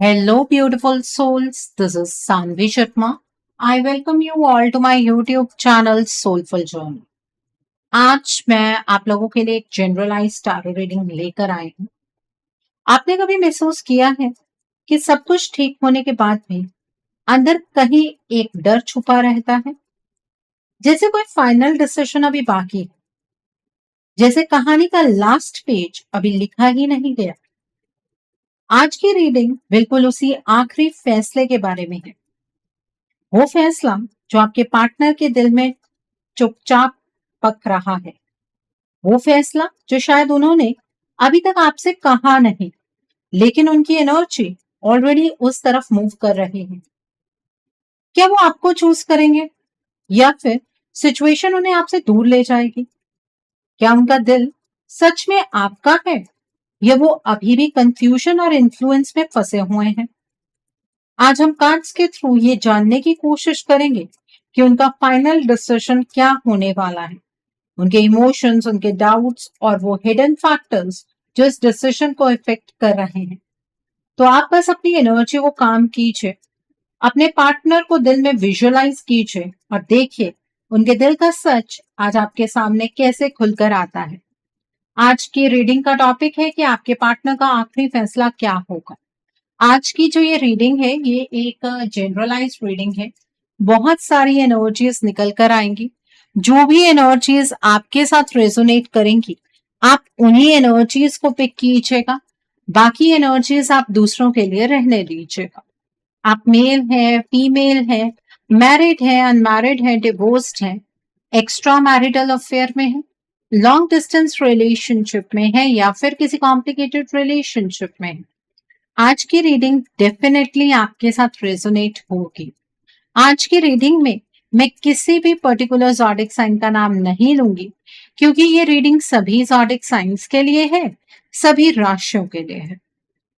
Hello, beautiful souls. This is Sanvi Sharma. I welcome you all to my YouTube channel Soulful Journey. आज मैं आप लोगों के लिए एक जनरलाइज टैरो रीडिंग लेकर आई हूँ। आपने कभी महसूस किया है कि सब कुछ ठीक होने के बाद भी अंदर कहीं एक डर छुपा रहता है, जैसे कोई फाइनल डिसीजन अभी बाकी है, जैसे कहानी का लास्ट पेज अभी लिखा ही नहीं गया। आज की रीडिंग बिल्कुल उसी आखिरी फैसले के बारे में है। वो फैसला जो आपके पार्टनर के दिल में चुपचाप पक रहा है, वो फैसला जो शायद उन्होंने अभी तक आपसे कहा नहीं, लेकिन उनकी एनर्जी ऑलरेडी उस तरफ मूव कर रही है। क्या वो आपको चूज करेंगे या फिर सिचुएशन उन्हें आपसे दूर ले जाएगी? क्या उनका दिल सच में आपका है या वो अभी भी कंफ्यूजन और इन्फ्लुएंस में फंसे हुए हैं? आज हम कार्ड्स के थ्रू ये जानने की कोशिश करेंगे कि उनका फाइनल डिसीजन क्या होने वाला है, उनके इमोशंस, उनके डाउट्स और वो हिडन फैक्टर्स जो इस डिसीजन को इफेक्ट कर रहे हैं। तो आप बस अपनी एनर्जी को काम कीजिए, अपने पार्टनर को दिल में विजुअलाइज कीजिए और देखिए उनके दिल का सच आज आपके सामने कैसे खुलकर आता है। आज की रीडिंग का टॉपिक है कि आपके पार्टनर का आखिरी फैसला क्या होगा। आज की जो ये रीडिंग है ये एक जनरलाइज रीडिंग है। बहुत सारी एनर्जीज निकल कर आएंगी। जो भी एनर्जीज आपके साथ रेजोनेट करेंगी आप उन्हीं एनर्जीज को पिक कीजिएगा, बाकी एनर्जीज आप दूसरों के लिए रहने दीजिएगा। आप मेल है, फीमेल है, मैरिड है, अनमैरिड है, डिवोर्स्ड है, एक्स्ट्रा मैरिटल अफेयर में है, लॉन्ग डिस्टेंस रिलेशनशिप में है या फिर किसी कॉम्प्लिकेटेड रिलेशनशिप में है, आज की रीडिंग डेफिनेटली आपके साथ रेजोनेट होगी। आज की रीडिंग में मैं किसी भी पर्टिकुलर ज़ोडिक साइन का नाम नहीं लूंगी, क्योंकि ये रीडिंग सभी ज़ोडिक साइंस के लिए है, सभी राशियों के लिए है।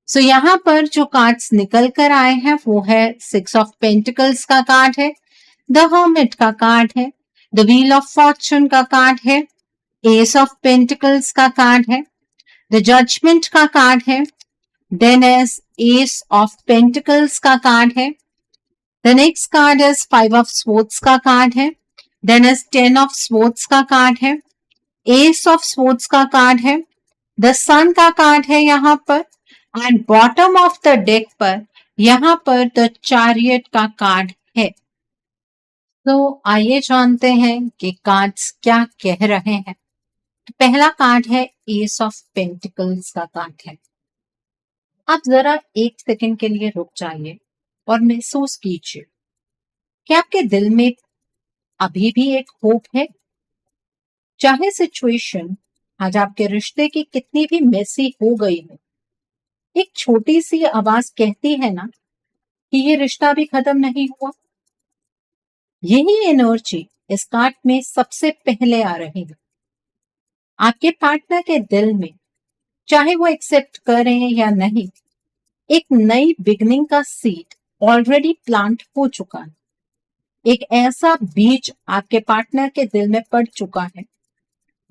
सो यहाँ पर जो कार्ड्स निकल कर आए हैं वो है 6 ऑफ पेंटिकल्स का कार्ड है, द हर्मिट का कार्ड है, द व्हील ऑफ फॉर्चून का कार्ड है, एस ऑफ पेंटिकल्स का कार्ड है, द जजमेंट का कार्ड है, then ace ace of pentacles का कार्ड है, the next card is 5 of swords का कार्ड है, देन इज 10 ऑफ स्वॉर्ड्स का कार्ड है, एस ऑफ स्वॉर्ड्स का कार्ड है, द सन का कार्ड है यहाँ पर, and bottom of the deck पर यहाँ पर द चैरियट का कार्ड है। तो आइए जानते हैं कि कार्ड्स क्या कह रहे हैं। तो पहला कार्ड है एस ऑफ पेंटिकल्स का कार्ड है। आप जरा एक सेकंड के लिए रुक जाइए और महसूस कीजिए कि आपके दिल में अभी भी एक होप है। चाहे सिचुएशन आज आपके रिश्ते की कितनी भी मेसी हो गई हो, एक छोटी सी आवाज कहती है ना कि ये रिश्ता अभी खत्म नहीं हुआ। यही एनर्जी इस कार्ड में सबसे पहले आ रही है। आपके पार्टनर के दिल में, चाहे वो एक्सेप्ट करें या नहीं, एक नई बिगनिंग का सीड ऑलरेडी प्लांट हो चुका है। एक ऐसा बीज आपके पार्टनर के दिल में पड़ चुका है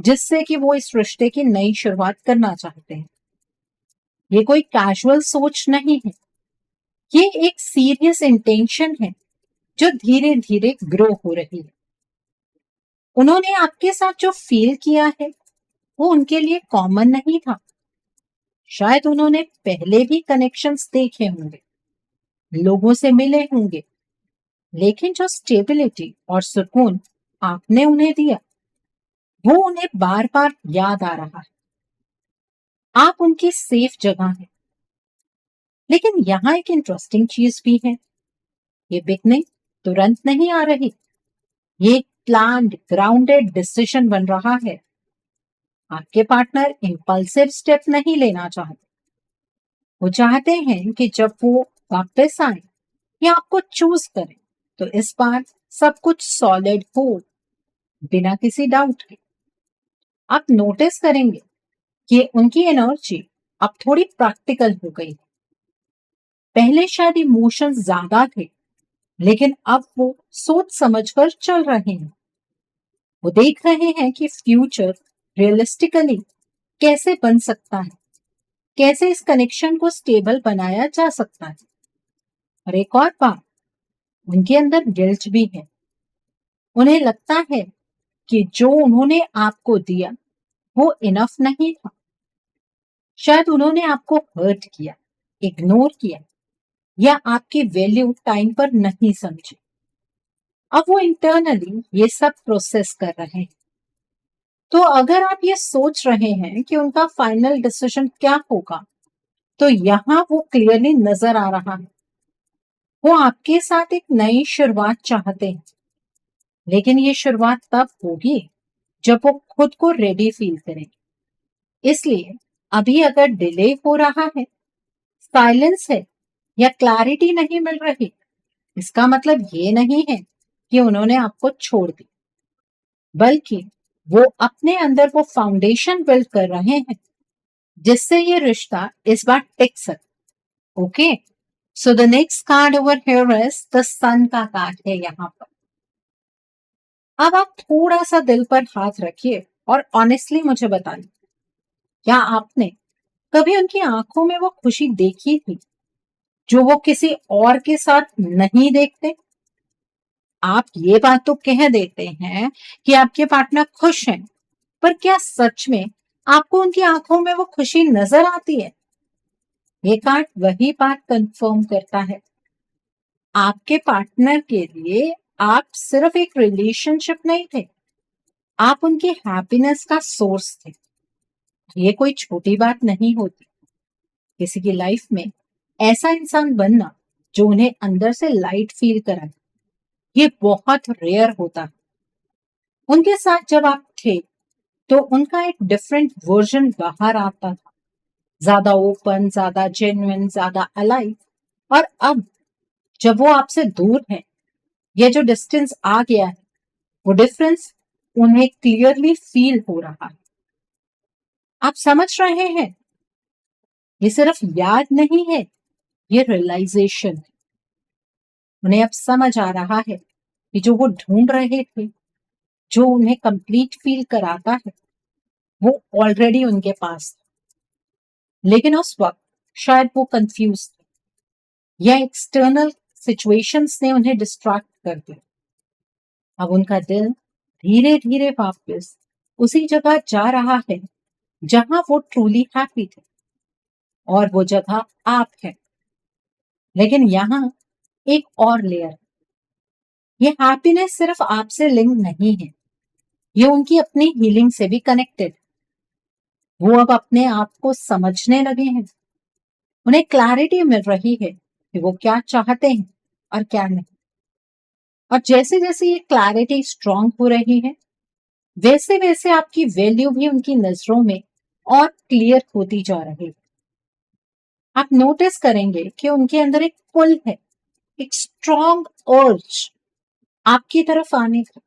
जिससे कि वो इस रिश्ते की नई शुरुआत करना चाहते हैं। ये कोई कैजुअल सोच नहीं है, ये एक सीरियस इंटेंशन है जो धीरे धीरे ग्रो हो रही है। उन्होंने आपके साथ जो फील किया है वो उनके लिए कॉमन नहीं था। शायद उन्होंने पहले भी कनेक्शंस देखे होंगे, लोगों से मिले होंगे, लेकिन जो स्टेबिलिटी और सुकून आपने उन्हें दिया वो उन्हें बार बार याद आ रहा है। आप उनकी सेफ जगह हैं। लेकिन यहाँ एक इंटरेस्टिंग चीज भी है, ये बिगनिंग तुरंत नहीं आ रही। ये एक प्लान्ड ग्राउंडेड डिसीजन बन रहा है। आपके पार्टनर इंपल्सिव स्टेप नहीं लेना चाहते। वो चाहते हैं कि जब वो वापस आए या आपको चूज करें तो इस बार सब कुछ सॉलिड हो, बिना किसी डाउट के। आप नोटिस करेंगे कि उनकी एनर्जी अब थोड़ी प्रैक्टिकल हो गई। पहले शायद इमोशंस ज्यादा थे, लेकिन अब वो सोच समझकर चल रहे हैं। वो देख रहे हैं कि फ्यूचर रियलिस्टिकली कैसे बन सकता है, कैसे इस कनेक्शन को स्टेबल बनाया जा सकता है। और एक और बात, उनके अंदर गिल्ट भी है। उन्हें लगता है कि जो उन्होंने आपको दिया वो इनफ नहीं था। शायद उन्होंने आपको हर्ट किया, इग्नोर किया या आपकी वैल्यू टाइम पर नहीं समझी। अब वो इंटरनली ये सब प्रोसेस कर रहे हैं। तो अगर आप ये सोच रहे हैं कि उनका फाइनल डिसीजन क्या होगा, तो यहाँ वो क्लियरली नजर आ रहा है। वो आपके साथ एक नई शुरुआत चाहते हैं, लेकिन ये शुरुआत तब होगी जब वो खुद को रेडी फील करेंगे। इसलिए अभी अगर डिले हो रहा है, साइलेंस है या क्लैरिटी नहीं मिल रही, इसका मतलब ये नहीं है कि उन्होंने आपको छोड़ दी, बल्कि वो अपने अंदर वो फाउंडेशन बिल्ड कर रहे हैं जिससे ये रिश्ता इस बार टिक सके। Okay, so the next card over here is the sun का कार्ड है यहाँ पर। अब आप थोड़ा सा दिल पर हाथ रखिए और ऑनेस्टली मुझे बताइए, क्या आपने कभी उनकी आंखों में वो खुशी देखी थी जो वो किसी और के साथ नहीं देखते? आप ये बात तो कह देते हैं कि आपके पार्टनर खुश हैं, पर क्या सच में आपको उनकी आंखों में वो खुशी नजर आती है? ये कार्ड वही बात कंफर्म करता है, आपके पार्टनर के लिए आप सिर्फ एक रिलेशनशिप नहीं थे, आप उनकी हैप्पीनेस का सोर्स थे। ये कोई छोटी बात नहीं होती। किसी की लाइफ में ऐसा इंसान बनना जो उन्हें अंदर से लाइट फील कराए, ये बहुत रेयर होता है। उनके साथ जब आप थे तो उनका एक डिफरेंट वर्जन बाहर आता था, ज्यादा ओपन, ज्यादा जेन्युइन, ज्यादा अलाइव। और अब जब वो आपसे दूर है, ये जो डिस्टेंस आ गया है, वो डिफरेंस उन्हें क्लियरली फील हो रहा है। आप समझ रहे हैं, ये सिर्फ याद नहीं है, ये रियलाइजेशन है। उन्हें अब समझ आ रहा है कि जो वो ढूंढ रहे थे, जो उन्हें कंप्लीट फील कराता है, वो ऑलरेडी उनके पास था। लेकिन उस वक्त शायद वो कंफ्यूज थे या एक्सटर्नल सिचुएशंस ने उन्हें डिस्ट्रैक्ट कर दिया। अब उनका दिल धीरे धीरे वापस उसी जगह जा रहा है जहां वो ट्रूली हैप्पी थे, और वो जगह आप है। लेकिन यहाँ एक और लेयर है, ये हैप्पीनेस सिर्फ आपसे लिंक नहीं है, ये उनकी अपनी हीलिंग से भी कनेक्टेड। वो अब अपने आप को समझने लगे हैं, उन्हें क्लैरिटी मिल रही है कि वो क्या चाहते हैं और क्या नहीं। और जैसे जैसे ये क्लैरिटी स्ट्रांग हो रही है, वैसे वैसे आपकी वैल्यू भी उनकी नजरों में और क्लियर होती जा रही है। आप नोटिस करेंगे कि उनके अंदर एक पुल है, एक स्ट्रांग अर्ज आपकी तरफ आने का।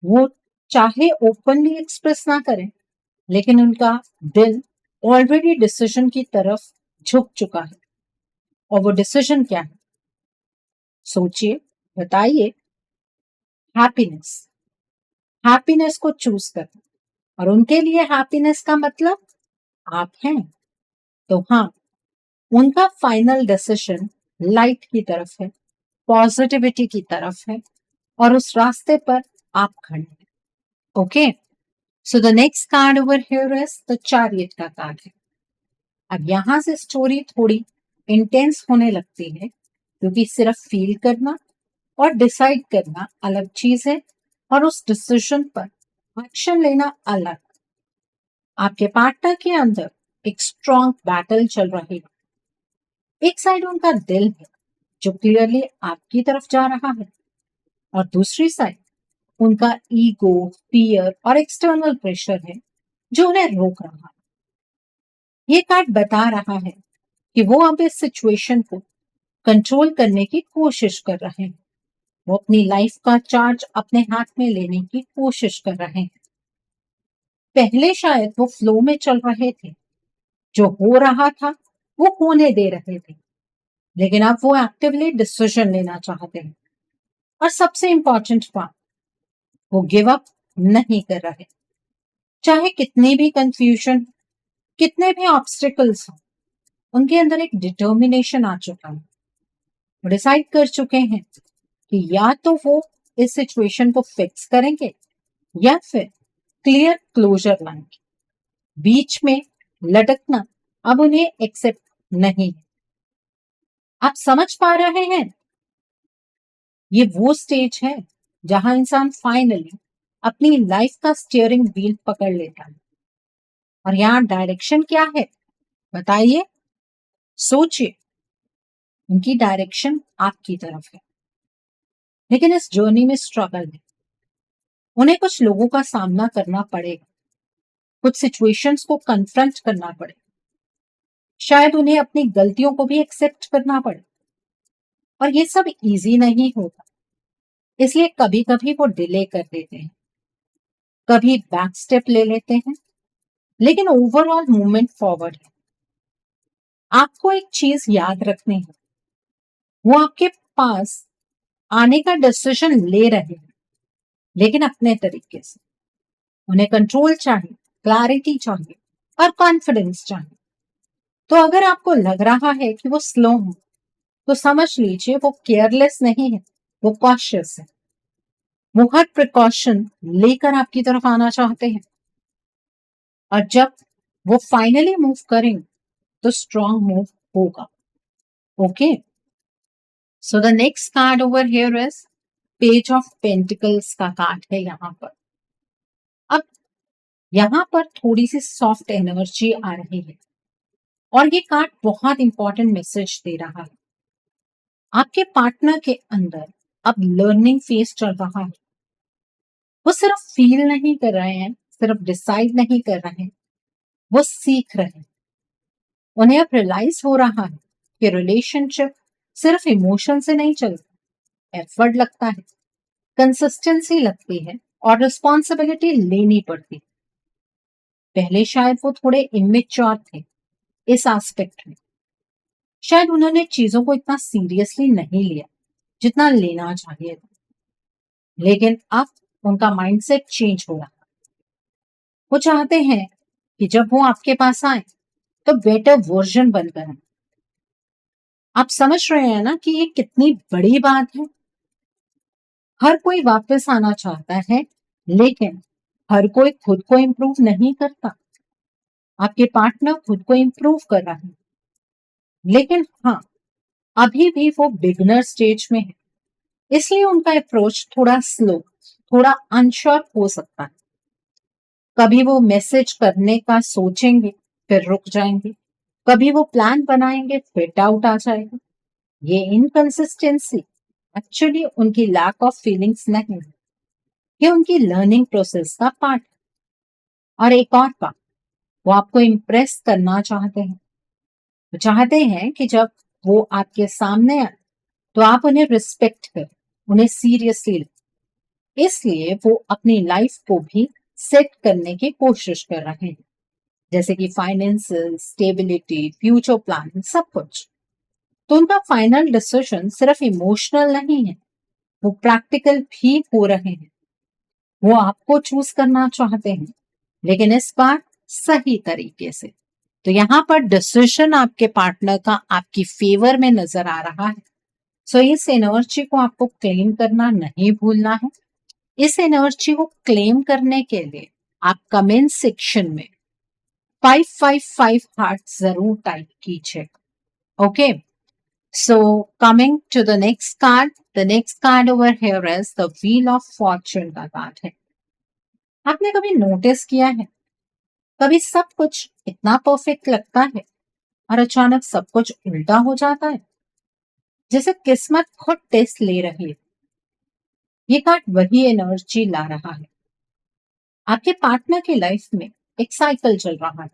वो चाहे ओपनली एक्सप्रेस ना करें, लेकिन उनका दिल ऑलरेडी डिसीजन की तरफ झुक चुका है। और वो डिसीजन क्या है? सोचिए, बताइए। हैप्पीनेस, हैप्पीनेस को चूज करना। और उनके लिए हैप्पीनेस का मतलब आप हैं। तो हाँ, उनका फाइनल डिसीजन लाइट की तरफ है, पॉजिटिविटी की तरफ है, और उस रास्ते पर आप खड़े हैं। Okay, so the next card over here is the chariot का कार्ड है। अब यहां से स्टोरी थोड़ी इंटेंस होने लगती है, क्योंकि सिर्फ फील करना और डिसाइड करना अलग चीज है, और उस डिसीजन पर एक्शन लेना अलग। आपके पार्टनर के अंदर एक स्ट्रॉन्ग बैटल चल रही है। एक साइड उनका दिल है जो क्लियरली आपकी तरफ जा रहा है, और दूसरी साइड उनका ईगो, फियर और एक्सटर्नल प्रेशर है जो उन्हें रोक रहा है। ये कार्ड बता रहा है कि वो अब इस सिचुएशन को कंट्रोल करने की कोशिश कर रहे हैं। वो अपनी लाइफ का चार्ज अपने हाथ में लेने की कोशिश कर रहे हैं। पहले शायद वो फ्लो में चल रहे थे, जो हो रहा था वो होने दे रहे थे, लेकिन अब वो एक्टिवली डिसीजन लेना चाहते हैं। और सबसे इंपॉर्टेंट बात, वो गिव अप नहीं कर रहे, चाहे कितनी भी कंफ्यूजन, कितने भी ऑब्स्टिकल्स हो, उनके अंदर एक डिटर्मिनेशन आ चुका है। वो डिसाइड कर चुके हैं कि या तो वो इस सिचुएशन को फिक्स करेंगे या फिर क्लियर क्लोजर लाएंगे। बीच में लटकना अब उन्हें एक्सेप्ट नहीं है। आप समझ पा रहे हैं? ये वो स्टेज है जहां इंसान फाइनली अपनी लाइफ का स्टीयरिंग व्हील पकड़ लेता है। और यहाँ डायरेक्शन क्या है बताइए? सोचिए, उनकी डायरेक्शन आपकी तरफ है, लेकिन इस जर्नी में स्ट्रगल है। उन्हें कुछ लोगों का सामना करना पड़ेगा, कुछ सिचुएशंस को कन्फ्रंट करना पड़ेगा, शायद उन्हें अपनी गलतियों को भी एक्सेप्ट करना पड़े। और ये सब इजी नहीं होता, इसलिए कभी कभी वो डिले कर देते हैं, कभी बैक स्टेप ले लेते हैं, लेकिन ओवरऑल मूवमेंट फॉरवर्ड है। आपको एक चीज याद रखनी है, वो आपके पास आने का डिसीजन ले रहे हैं, लेकिन अपने तरीके से। उन्हें कंट्रोल चाहिए, क्लैरिटी चाहिए और कॉन्फिडेंस चाहिए। तो अगर आपको लग रहा है कि वो स्लो है, तो समझ लीजिए वो केयरलेस नहीं है, वो कॉशियस है। वो हर प्रिकॉशन लेकर आपकी तरफ आना चाहते हैं। और जब वो फाइनली मूव करेंगे तो स्ट्रॉन्ग मूव होगा। Okay, so the next card over here is page of pentacles का कार्ड है यहाँ पर। अब यहाँ पर थोड़ी सी सॉफ्ट एनर्जी आ रही है और ये कार्ड बहुत इंपॉर्टेंट मैसेज दे रहा है। आपके पार्टनर के अंदर अब लर्निंग फेज चल रहा है। वो सिर्फ फील नहीं कर रहे हैं, सिर्फ डिसाइड नहीं कर रहे हैं, वो सीख रहे हैं। उन्हें अब रियलाइज हो रहा है कि रिलेशनशिप सिर्फ इमोशन से नहीं चलता, एफर्ट लगता है, कंसिस्टेंसी लगती है और रिस्पॉन्सिबिलिटी लेनी पड़ती है। पहले शायद वो थोड़े इमेच्योर थे इस एस्पेक्ट में, शायद उन्होंने चीजों को इतना सीरियसली नहीं लिया जितना लेना चाहिए था। लेकिन अब उनका माइंडसेट चेंज हो रहा है। वो चाहते हैं कि जब वो आपके पास आए तो बेटर वर्जन बनकर आए। आप समझ रहे हैं ना कि ये कितनी बड़ी बात है? हर कोई वापस आना चाहता है, लेकिन हर कोई खुद को इम्प्रूव नहीं करता। आपके पार्टनर खुद को इम्प्रूव कर रहा है, लेकिन हाँ, अभी भी वो बिगनर स्टेज में है, इसलिए उनका अप्रोच थोड़ा स्लो, थोड़ा अनश्योर हो सकता है। कभी वो मैसेज करने का सोचेंगे फिर रुक जाएंगे, कभी वो प्लान बनाएंगे फिर डाउट आ जाएगा। ये इनकंसिस्टेंसी एक्चुअली उनकी लैक ऑफ फीलिंग्स नहीं है, ये उनकी लर्निंग प्रोसेस का पार्ट है। और एक और बात, वो आपको इम्प्रेस करना चाहते हैं। वो चाहते हैं कि जब वो आपके सामने आए तो आप उन्हें रिस्पेक्ट करें, उन्हें सीरियसली लें। इसलिए वो अपनी लाइफ को भी सेट करने की कोशिश कर रहे हैं, जैसे कि फाइनेंशियल स्टेबिलिटी, फ्यूचर प्लान, सब कुछ। तो उनका फाइनल डिसीजन सिर्फ इमोशनल नहीं है, वो प्रैक्टिकल भी हो रहे हैं। वो आपको चूज करना चाहते हैं, लेकिन इस बार सही तरीके से। तो यहाँ पर डिसीजन आपके पार्टनर का आपकी फेवर में नजर आ रहा है। सो इस एनर्जी को आपको क्लेम करना नहीं भूलना है। इस एनर्जी को क्लेम करने के लिए आप कमेंट सेक्शन में 555 हार्ट जरूर टाइप कीजिए। Okay, so coming to the next card over here is the wheel of fortune का कार्ड है। आपने कभी नोटिस किया है, कभी सब कुछ इतना परफेक्ट लगता है और अचानक सब कुछ उल्टा हो जाता है, जैसे किस्मत खुद टेस्ट ले रही है। ये कार्ड वही एनर्जी ला रहा है। आपके पार्टनर की लाइफ में एक साइकिल चल रहा है,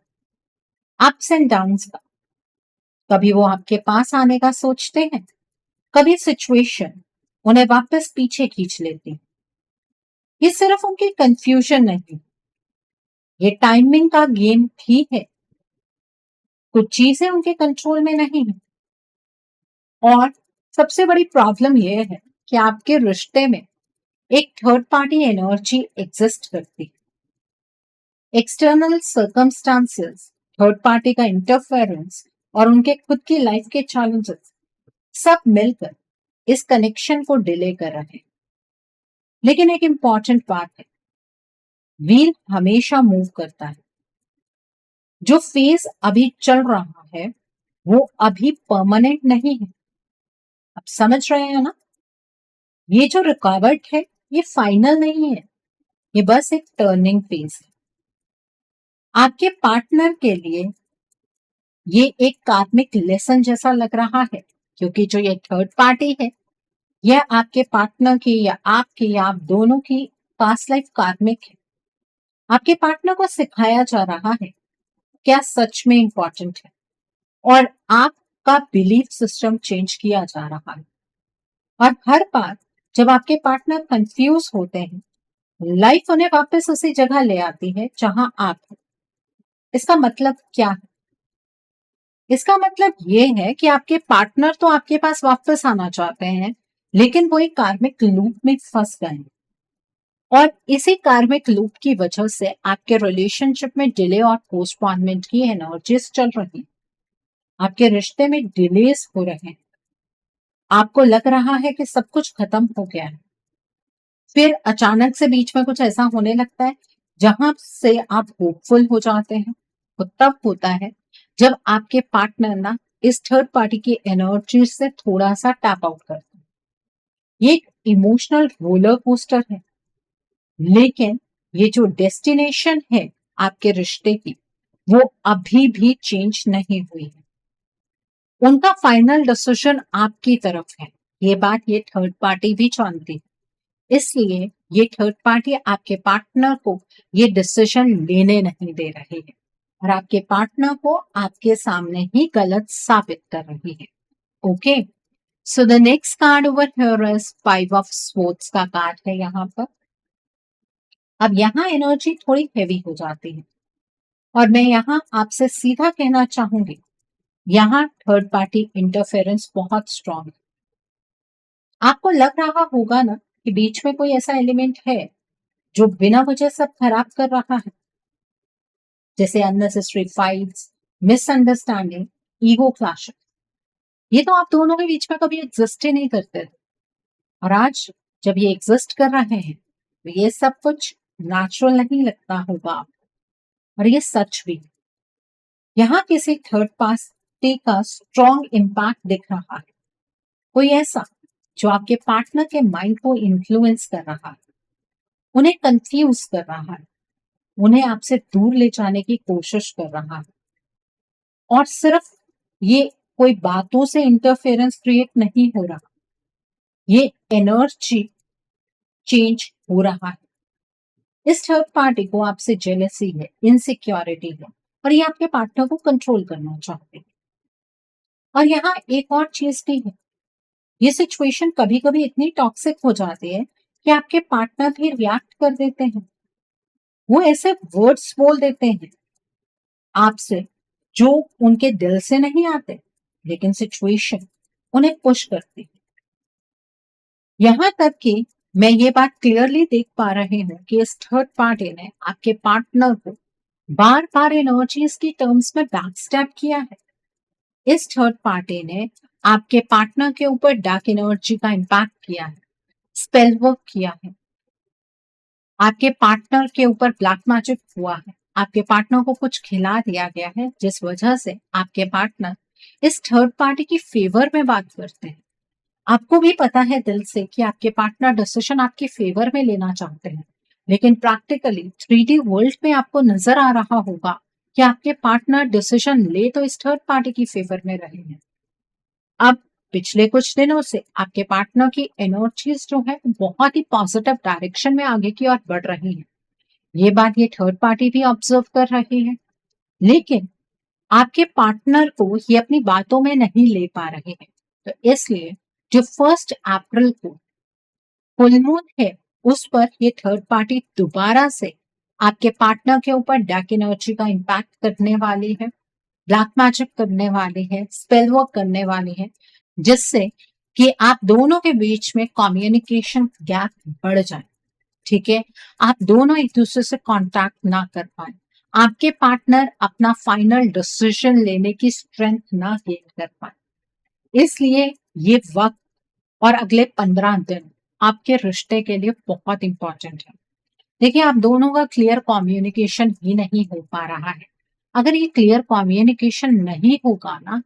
अप्स एंड डाउन्स का। कभी वो आपके पास आने का सोचते हैं, कभी सिचुएशन उन्हें वापस पीछे खींच लेती है। ये सिर्फ उनकी कंफ्यूजन नहीं, ये टाइमिंग का गेम भी है। कुछ चीजें उनके कंट्रोल में नहीं है। और सबसे बड़ी प्रॉब्लम यह है कि आपके रिश्ते में एक थर्ड पार्टी एनर्जी एग्जिस्ट करती है। एक्सटर्नल सर्कमस्टांसेस थर्ड पार्टी का इंटरफेरेंस और उनके खुद की लाइफ के चैलेंजेस सब मिलकर इस कनेक्शन को डिले कर रहे हैं। लेकिन एक इंपॉर्टेंट बात है, व्हील हमेशा मूव करता है। जो फेज अभी चल रहा है वो अभी परमानेंट नहीं है। आप समझ रहे हैं ना? ये जो रुकावट है ये फाइनल नहीं है, ये बस एक टर्निंग फेज है। आपके पार्टनर के लिए ये एक कार्मिक लेसन जैसा लग रहा है, क्योंकि जो ये थर्ड पार्टी है यह आपके पार्टनर की या आपकी या आप दोनों की पास्ट लाइफ कार्मिक है। आपके पार्टनर को सिखाया जा रहा है क्या सच में इंपॉर्टेंट है और आपका बिलीफ सिस्टम चेंज किया जा रहा है। और हर बार जब आपके पार्टनर कंफ्यूज होते हैं, लाइफ उन्हें वापस उसी जगह ले आती है जहां आप हो। इसका मतलब क्या है? इसका मतलब ये है कि आपके पार्टनर तो आपके पास वापस आना चाहते हैं, लेकिन वो एक कार्मिक लूप में फंस गए हैं। और इसी कार्मिक लूप की वजह से आपके रिलेशनशिप में डिले और पोस्टपोनमेंट की एनर्जीज चल रही हैं। आपके रिश्ते में डिलेस हो रहे हैं। आपको लग रहा है कि सब कुछ खत्म हो गया है, फिर अचानक से बीच में कुछ ऐसा होने लगता है जहां से आप होपफुल हो जाते हैं। वो तब होता है जब आपके पार्टनर ना इस थर्ड पार्टी की एनर्जी से थोड़ा सा टैप आउट करते हैं। ये एक इमोशनल रोलर कोस्टर है, लेकिन ये जो डेस्टिनेशन है आपके रिश्ते की वो अभी भी चेंज नहीं हुई है। उनका फाइनल डिसीजन आपकी तरफ है, ये बात ये थर्ड पार्टी भी जानती है। इसलिए ये थर्ड पार्टी आपके पार्टनर को ये डिसीजन लेने नहीं दे रही है और आपके पार्टनर को आपके सामने ही गलत साबित कर रही है। Okay, so the next card over here is 5 of swords का कार्ड है यहाँ पर। अब यहाँ एनर्जी थोड़ी हैवी हो जाती है और मैं यहाँ आपसे सीधा कहना चाहूंगी, यहाँ थर्ड पार्टी इंटरफेरेंस बहुत स्ट्रांग है। आपको लग रहा होगा ना कि बीच में कोई ऐसा एलिमेंट है जो बिना वजह सब खराब कर रहा है, जैसे unnecessary fights, misunderstanding, ego clashes. ये तो आप दोनों के बीच में कभी एग्जिस्ट ही नहीं करते थे, और आज जब ये एग्जिस्ट कर रहे हैं तो ये सब कुछ नेचुरल नहीं लगता होगा आपको, और ये सच भी। यहाँ किसी थर्ड पार्टी का स्ट्रॉन्ग इम्पैक्ट दिख रहा है, कोई ऐसा जो आपके पार्टनर के माइंड को इन्फ्लुएंस कर रहा है, उन्हें कंफ्यूज कर रहा है, उन्हें आपसे दूर ले जाने की कोशिश कर रहा है। और सिर्फ ये कोई बातों से इंटरफेरेंस क्रिएट नहीं हो रहा, ये एनर्जी चेंज हो रहा है। इस थर्ड पार्टी को आपसे जेलसी है, इनसिक्योरिटी है, और ये आपके पार्टनर को कंट्रोल करना चाहते हैं। और यहाँ एक और चीज भी है, ये सिचुएशन कभी कभी इतनी टॉक्सिक हो जाती है कि आपके पार्टनर भी रिएक्ट कर देते हैं। वो ऐसे वर्ड्स बोल देते हैं आपसे जो उनके दिल से नहीं आते, लेकिन सिचुएशन उन्हें पुश करती है। यहां तक कि मैं ये बात क्लियरली देख पा रही हूँ कि इस थर्ड पार्टी ने आपके पार्टनर को बार बार एनर्जीज की टर्म्स में बैकस्टैप किया है। इस थर्ड पार्टी ने आपके पार्टनर के ऊपर डार्क एनर्जी का इम्पैक्ट किया है, स्पेल वर्क किया है, आपके पार्टनर के ऊपर ब्लैक मैजिक हुआ है, आपके पार्टनर को कुछ खिला दिया गया है जिस वजह से आपके पार्टनर इस थर्ड पार्टी की फेवर में बात करते हैं। आपको भी पता है दिल से कि आपके पार्टनर डिसीजन आपके फेवर में लेना चाहते हैं, लेकिन प्रैक्टिकली 3D वर्ल्ड में आपको नजर आ रहा होगा कि आपके पार्टनर डिसीजन ले तो इस थर्ड पार्टी की फेवर में रहे हैं। अब पिछले कुछ दिनों से आपके पार्टनर की एनर्जीज जो है बहुत ही पॉजिटिव डायरेक्शन में आगे की ओर बढ़ रही है। ये बात ये थर्ड पार्टी भी ऑब्जर्व कर रही है, लेकिन आपके पार्टनर को ये अपनी बातों में नहीं ले पा रहे हैं। तो इसलिए जो 1 अप्रैल को फुल मून है उस पर ये थर्ड पार्टी दोबारा से आपके पार्टनर के ऊपर डार्क एनर्जी का इम्पैक्ट करने वाली है, ब्लैक मैजिक करने वाली है, स्पेल वर्क करने वाली है, जिससे कि आप दोनों के बीच में कम्युनिकेशन गैप बढ़ जाए। ठीक है, आप दोनों एक दूसरे से कांटेक्ट ना कर पाए, आपके पार्टनर अपना फाइनल डिसीजन लेने की स्ट्रेंथ ना गेन कर पाए। इसलिए ये वक्त और अगले 15 दिन आपके रिश्ते के लिए बहुत इंपॉर्टेंट है। देखिए, आप दोनों का क्लियर कम्युनिकेशन ही नहीं हो पा रहा है। अगर ये क्लियर कम्युनिकेशन नहीं होगा ना,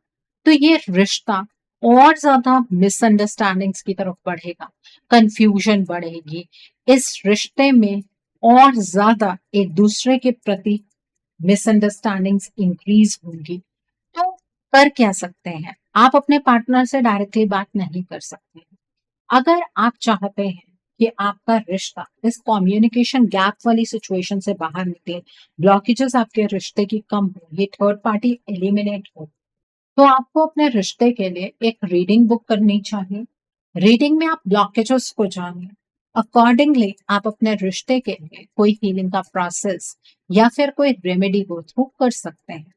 तो ये रिश्ता और ज्यादा मिसअंडरस्टैंडिंग्स की तरफ बढ़ेगा, कंफ्यूजन बढ़ेगी। इस रिश्ते में और ज्यादा एक दूसरे के प्रति मिसअंडरस्टैंडिंग्स इंक्रीज होंगी। तो कर क्या सकते हैं? आप अपने पार्टनर से डायरेक्टली बात नहीं कर सकते। अगर आप चाहते हैं कि आपका रिश्ता इस कम्युनिकेशन गैप वाली सिचुएशन से बाहर निकले, ब्लॉकेजेस आपके रिश्ते की कम हो, ये थर्ड पार्टी एलिमिनेट हो, तो आपको अपने रिश्ते के लिए एक रीडिंग बुक करनी चाहिए। रीडिंग में आप ब्लॉकेजेस को जानिए। अकॉर्डिंगली आप अपने रिश्ते के लिए कोई हीलिंग का प्रोसेस या फिर कोई रेमेडी गो थ्रू कर सकते हैं।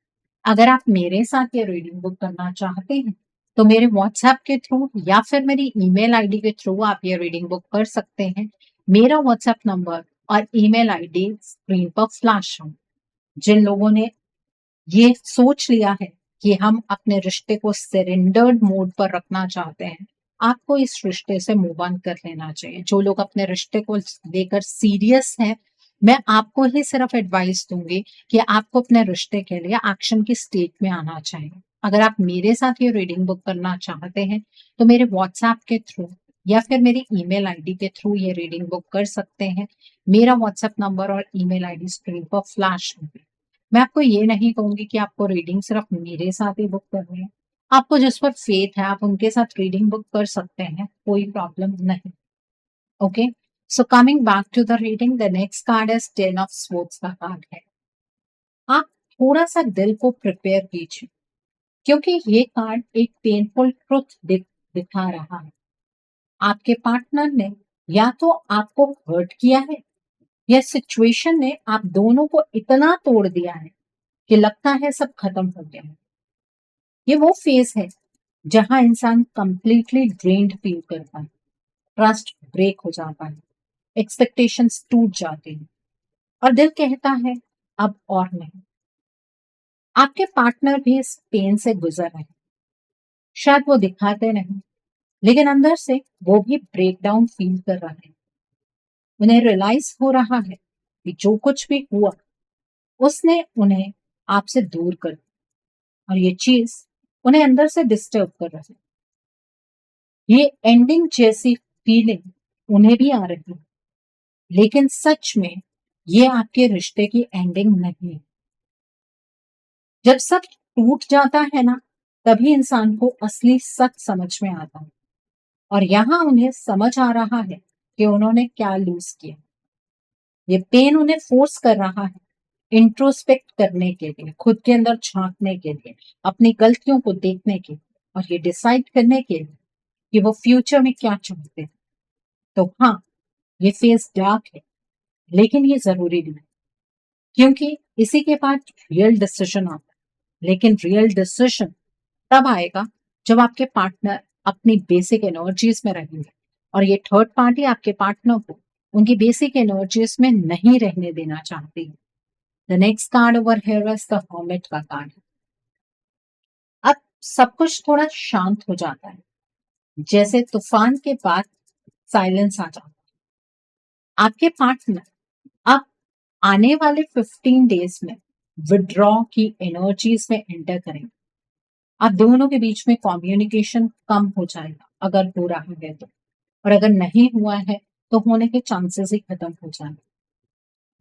अगर आप मेरे साथ ये रीडिंग बुक करना चाहते हैं, तो मेरे व्हाट्सएप के थ्रू या फिर मेरी ईमेल आईडी के थ्रू आप ये रीडिंग बुक कर सकते हैं। मेरा व्हाट्सएप नंबर और ईमेल आईडी स्क्रीन पर फ्लैश हो। जिन लोगों ने ये सोच लिया है कि हम अपने रिश्ते को सरेंडर्ड मोड पर रखना चाहते हैं, आपको इस रिश्ते से मूव ऑन कर लेना चाहिए। जो लोग अपने रिश्ते को लेकर सीरियस हैं, मैं आपको ही सिर्फ एडवाइस दूंगी कि आपको अपने रिश्ते के लिए एक्शन की स्टेट में आना चाहिए। अगर आप मेरे साथ ये रीडिंग बुक करना चाहते हैं, तो मेरे व्हाट्सएप के थ्रू या फिर मेरी ईमेल आईडी के थ्रू ये रीडिंग बुक कर सकते हैं। मेरा व्हाट्सएप नंबर और ईमेल आईडी स्क्रीन पर फ्लैश होगी। मैं आपको ये नहीं कहूंगी कि आपको रीडिंग सिर्फ मेरे साथ ही बुक करनी है। आपको जिस पर फेथ है, आप उनके साथ रीडिंग बुक कर सकते हैं, कोई प्रॉब्लम नहीं। Okay, so coming back to the reading, the next card is 10 of swords का कार्ड है। आप थोड़ा सा दिल को प्रिपेयर कीजिए, क्योंकि ये कार्ड एक पेनफुल ट्रुथ दिखा रहा है। आपके पार्टनर ने या तो आपको हर्ट किया है, या सिचुएशन ने आप दोनों को इतना तोड़ दिया है कि लगता है सब खत्म हो गया है। ये वो फेज है जहां इंसान कंप्लीटली ड्रेन्ड फील करता है, ट्रस्ट ब्रेक हो जाता है, एक्सपेक्टेशंस टूट जाते हैं और दिल कहता है अब और नहीं। आपके पार्टनर भी इस पेन से गुजर रहे हैं। शायद वो दिखाते नहीं, लेकिन अंदर से वो भी ब्रेक डाउन फील कर रहे हैं। उन्हें रियलाइज हो रहा है कि जो कुछ भी हुआ उसने उन्हें आपसे दूर कर दिया और ये चीज उन्हें अंदर से डिस्टर्ब कर रही है। ये एंडिंग जैसी फीलिंग उन्हें भी आ रही है, लेकिन सच में ये आपके रिश्ते की एंडिंग नहीं है। जब सब टूट जाता है ना, तभी इंसान को असली सच समझ में आता है और यहाँ उन्हें समझ आ रहा है कि उन्होंने क्या लूज किया। ये पेन उन्हें फोर्स कर रहा है इंट्रोस्पेक्ट करने के लिए, खुद के अंदर झांकने के लिए, अपनी गलतियों को देखने के लिए और ये डिसाइड करने के लिए कि वो फ्यूचर में क्या चाहते हैं। तो हाँ, ये फेज डार्क है, लेकिन ये जरूरी नहीं, क्योंकि इसी के बाद रियल डिसीजन आता है। लेकिन रियल डिसीजन तब आएगा जब आपके पार्टनर अपनी बेसिक एनर्जीज में रहेंगे और ये थर्ड पार्टी आपके पार्टनर को उनकी बेसिक एनर्जीज में नहीं रहने देना चाहती है। The next card over here is the hermit का कार्ड। अब सब कुछ थोड़ा शांत हो जाता है, जैसे तूफान के बाद साइलेंस आ जाता है। आपके पार्टनर अब आने वाले 15 डेज में विड्रॉ की एनर्जीज में एंटर करेंगे। आप दोनों के बीच में कम्युनिकेशन कम हो जाएगा, अगर हो रहा है तो, और अगर नहीं हुआ है तो होने के चांसेस ही खत्म हो जाएंगे।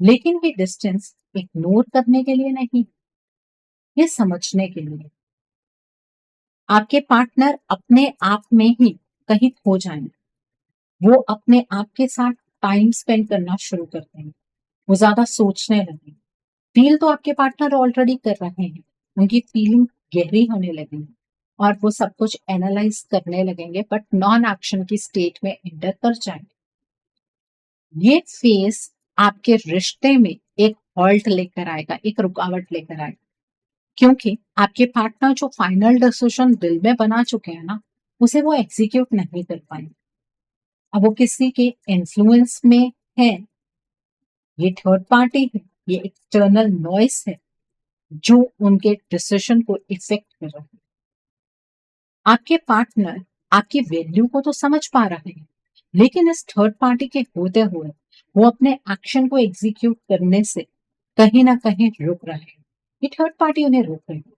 लेकिन ये डिस्टेंस इग्नोर करने के लिए नहीं, ये समझने के लिए। आपके पार्टनर अपने आप में ही कहीं खो जाएंगे। वो अपने आप के साथ टाइम स्पेंड करना शुरू करते हैं, वो ज्यादा सोचने लगे। फील तो आपके पार्टनर ऑलरेडी कर रहे हैं, उनकी फीलिंग गहरी होने लगेगी और वो सब कुछ एनालाइज करने लगेंगे, बट नॉन एक्शन की स्टेट में एंटर कर जाएंगे। ये फेस आपके रिश्ते में एक हॉल्ट लेकर आएगा, एक रुकावट लेकर आएगा, क्योंकि आपके पार्टनर जो फाइनल डिसीजन दिल में बना चुके हैं ना, उसे वो एग्जीक्यूट नहीं कर पाएंगे। अब वो किसी के इन्फ्लुएंस में है, ये थर्ड पार्टी है, ये एक्सटर्नल नॉइस है जो उनके डिसीजन को इफेक्ट कर रहा है। आपके पार्टनर आपकी वैल्यू को तो समझ पा रहे हैं, लेकिन इस थर्ड पार्टी के होते हुए वो अपने एक्शन को एग्जीक्यूट करने से कहीं ना कहीं रुक रहे हैं। ये थर्ड पार्टी उन्हें रोक रही है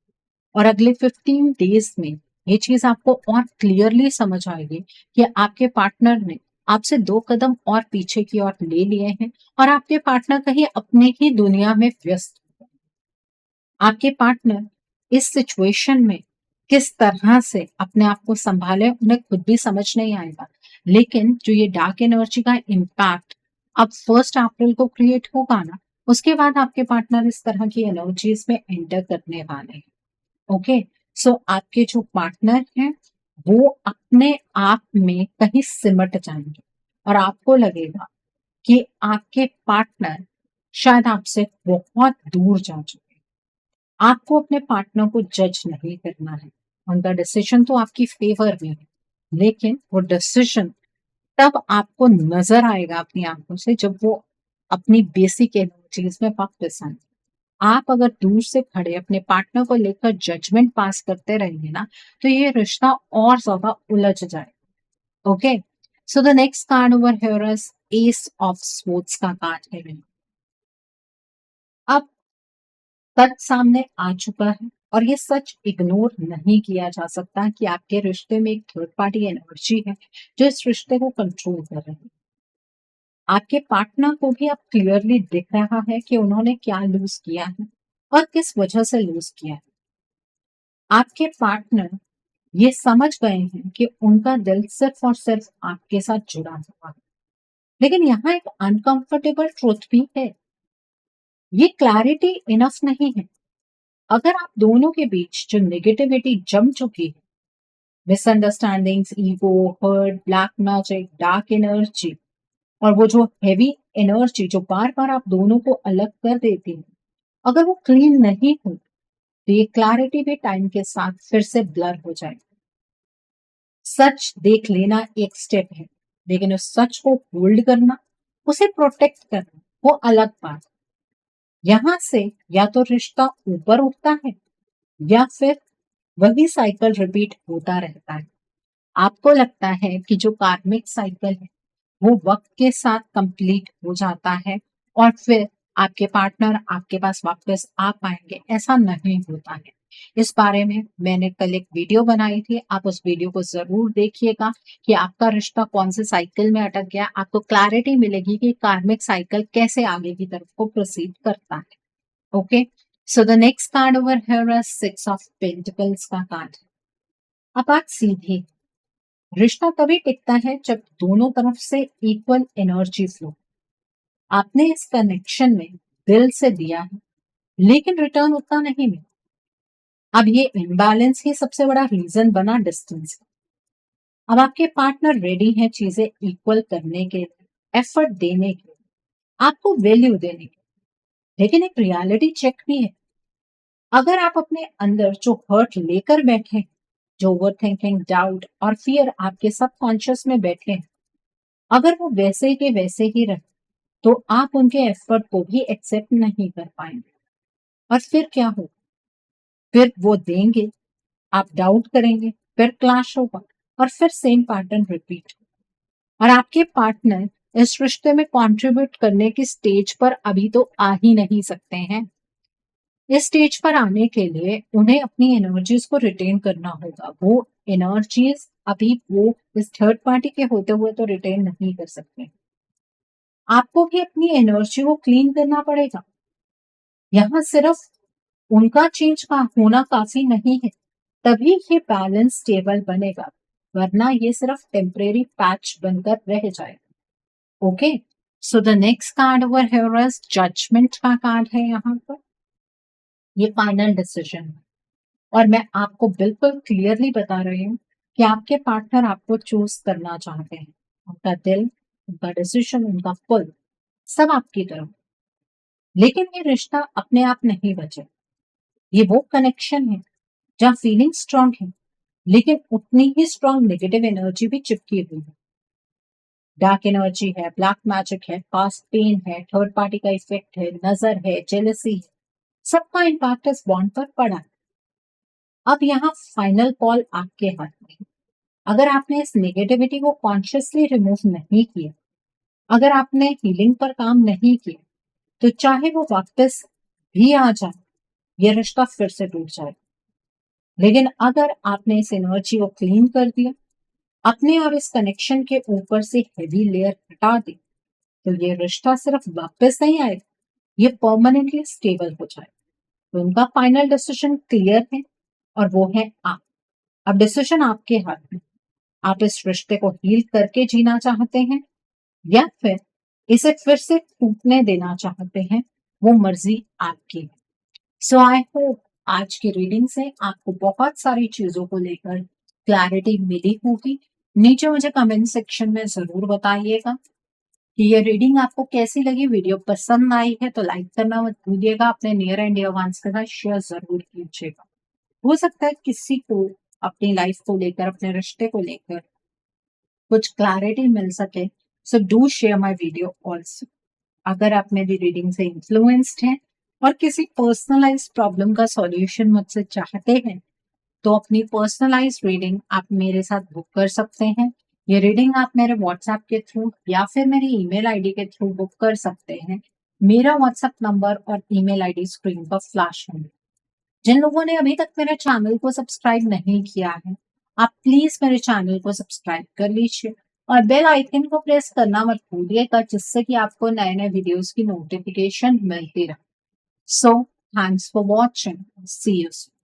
और अगले 15 डेज में ये चीज आपको और क्लियरली समझ आएगी कि आपके पार्टनर ने आपसे 2 कदम और पीछे की ओर ले लिए हैं और आपके पार्टनर कहीं अपने ही दुनिया में व्यस्त हैं। आपके पार्टनर इस सिचुएशन में किस तरह से अपने आप को संभाले उन्हें खुद भी समझ नहीं आएगा, लेकिन जो ये डार्क एनर्जी का इम्पैक्ट अब 1 अप्रैल को क्रिएट होगा ना, उसके बाद आपके पार्टनर इस तरह की एनर्जीज में एंटर करने वाले हैं। ओके, सो आपके जो पार्टनर हैं वो अपने आप में कहीं सिमट जाएंगे और आपको लगेगा कि आपके पार्टनर शायद आपसे बहुत दूर जा चुके हैं। आपको अपने पार्टनर को जज नहीं करना है, उनका डिसीजन तो आपकी फेवर में है, लेकिन वो डिसीजन तब आपको नजर आएगा अपनी आंखों से जब वो अपनी बेसिक एनर्जीज में वापस आए। आप अगर दूर से खड़े अपने पार्टनर को लेकर जजमेंट पास करते रहेंगे ना, तो ये रिश्ता और ज्यादा उलझ जाएगा। Okay, so the next card over here is S of swords का कार्ड है। अब सच सामने आ चुका है और ये सच इग्नोर नहीं किया जा सकता कि आपके रिश्ते में एक थर्ड पार्टी एनर्जी है जो इस रिश्ते को कंट्रोल कर रही है। आपके पार्टनर को भी अब क्लियरली दिख रहा है कि उन्होंने क्या लूज किया है और किस वजह से लूज किया है। आपके पार्टनर ये समझ गए हैं कि उनका दिल सिर्फ और सिर्फ आपके साथ जुड़ा हुआ है, लेकिन यहाँ एक अनकंफर्टेबल ट्रुथ भी है। ये क्लैरिटी इनफ नहीं है। अगर आप दोनों के बीच जो नेगेटिविटी जम चुकी है, misunderstandings, ego, hurt, black magic, dark energy और वो जो हेवी एनर्जी जो बार बार आप दोनों को अलग कर देती है, अगर वो क्लीन नहीं हो तो ये क्लैरिटी भी टाइम के साथ फिर से ब्लर हो जाएगी। सच देख लेना एक स्टेप है, लेकिन उस सच को होल्ड करना, उसे प्रोटेक्ट करना, वो अलग बात। यहां से या तो रिश्ता ऊपर उठता है या फिर वही साइकिल रिपीट होता रहता है। आपको लगता है कि जो कार्मिक साइकिल है वो वक्त के साथ कंप्लीट हो जाता है और फिर आपके पार्टनर आपके पास वापस आ पाएंगे, ऐसा नहीं होता है। इस बारे में मैंने कल एक वीडियो बनाई थी, आप उस वीडियो को जरूर देखिएगा कि आपका रिश्ता कौन से साइकिल में अटक गया। आपको क्लैरिटी मिलेगी कि कार्मिक साइकिल कैसे आगे की तरफ को प्रोसीड करता है। Okay, so the next card over here is 6 of pentacles का कार्ड। अब बात सीधी, रिश्ता तभी टिकता है जब दोनों तरफ से इक्वल एनर्जी फ्लो। आपने इस कनेक्शन में दिल से दिया है, लेकिन रिटर्न उतना नहीं मिला। अब ये इम्बैलेंस ही सबसे बड़ा रीजन बना डिस्टेंस। अब आपके पार्टनर रेडी हैं चीजें इक्वल करने के लिए, एफर्ट देने के लिए, आपको वैल्यू देने के लिए, लेकिन एक रियलिटी चेक भी है। अगर आप अपने अंदर जो हर्ट लेकर बैठे हैं, जो ओवर थिंकिंग, डाउट और फियर आपके सबकॉन्शियस में बैठे हैं, अगर वो वैसे के वैसे ही रहे तो आप उनके एफर्ट को भी एक्सेप्ट नहीं कर पाएंगे। और फिर क्या होगा? फिर वो देंगे, आप डाउट करेंगे, फिर क्लैश होगा और फिर सेम पैटर्न रिपीट। और आपके पार्टनर इस रिश्ते में कंट्रीब्यूट करने की स्टेज पर अभी तो आ ही नहीं सकते हैं। इस स्टेज पर आने के लिए उन्हें अपनी एनर्जीज को रिटेन करना होगा। वो एनर्जीज अभी वो इस थर्ड पार्टी के होते हुए तो रिटेन नहीं कर सकते। आपको भी अपनी एनर्जी को क्लीन करना पड़ेगा। यहाँ सिर्फ उनका चेंज का होना काफी नहीं है, तभी ये बैलेंस स्टेबल बनेगा, वरना ये सिर्फ टेम्परेरी पैच बनकर रह जाएगा। Okay, so the next card over here is judgement का कार्ड है। यहाँ पर ये फाइनल डिसीजन है और मैं आपको बिल्कुल क्लियरली बता रही हूँ कि आपके पार्टनर आपको चूज करना चाहते हैं। उनका दिल, उनका डिसीजन, उनका फुल सब आपकी तरफ। लेकिन ये रिश्ता अपने आप नहीं बचे। ये वो कनेक्शन है जहाँ फीलिंग स्ट्रांग है, लेकिन उतनी ही स्ट्रांग नेगेटिव एनर्जी भी चिपकी हुई है। डार्क एनर्जी है, ब्लैक मैजिक है, पास्ट पेन है, थर्ड पार्टी का इफेक्ट है, नजर है, जेलसी है, सबका इम्पैक्ट इस बॉन्ड पर पड़ा है। अब यहाँ फाइनल कॉल आपके हाथ में है। अगर आपने इस नेगेटिविटी को कॉन्शियसली रिमूव नहीं किया, अगर आपने हीलिंग पर काम नहीं किया, तो चाहे वो वापस भी आ जाए, ये रिश्ता फिर से टूट जाए। लेकिन अगर आपने इस एनर्जी को क्लीन कर दिया, अपने और इस कनेक्शन के ऊपर से हेवी लेयर हटा दी, तो ये रिश्ता सिर्फ वापस नहीं आएगा, ये परमानेंटली स्टेबल हो जाए। तो उनका फाइनल डिसीजन क्लियर है और वो है आप। अब डिसीजन आपके हाथ में। आप इस रिश्ते को हील करके जीना चाहते हैं या फिर इसे फिर से टूटने देना चाहते हैं, वो मर्जी आपकी है। सो आई होप आज की रीडिंग से आपको बहुत सारी चीजों को लेकर क्लैरिटी मिली होगी। नीचे मुझे कमेंट सेक्शन में जरूर बताइएगा कि ये रीडिंग आपको कैसी लगी। वीडियो पसंद आई है तो लाइक करना मत भूलिएगा, अपने नियर एंड डियर वंस के साथ शेयर जरूर कीजिएगा। हो सकता है किसी को अपनी लाइफ को लेकर, अपने रिश्ते को लेकर कुछ क्लैरिटी मिल सके। So do share my video also. अगर आप मेरी रीडिंग से इन्फ्लुएंस्ड हैं और किसी पर्सनलाइज प्रॉब्लम का सॉल्यूशन मुझसे चाहते हैं, तो अपनी पर्सनलाइज रीडिंग आप मेरे साथ बुक कर सकते हैं। ये रीडिंग आप मेरे व्हाट्सएप के थ्रू या फिर मेरी ईमेल आईडी के थ्रू बुक कर सकते हैं। मेरा व्हाट्सएप नंबर और ईमेल आईडी स्क्रीन पर फ्लैश होंगे। जिन लोगों ने अभी तक मेरे चैनल को सब्सक्राइब नहीं किया है, आप प्लीज मेरे चैनल को सब्सक्राइब कर लीजिए और बेल आइकन को प्रेस करना मत भूलिएगा, जिससे कि आपको नए नए वीडियोस की नोटिफिकेशन मिलती रहे। So thanks for watching, see you soon.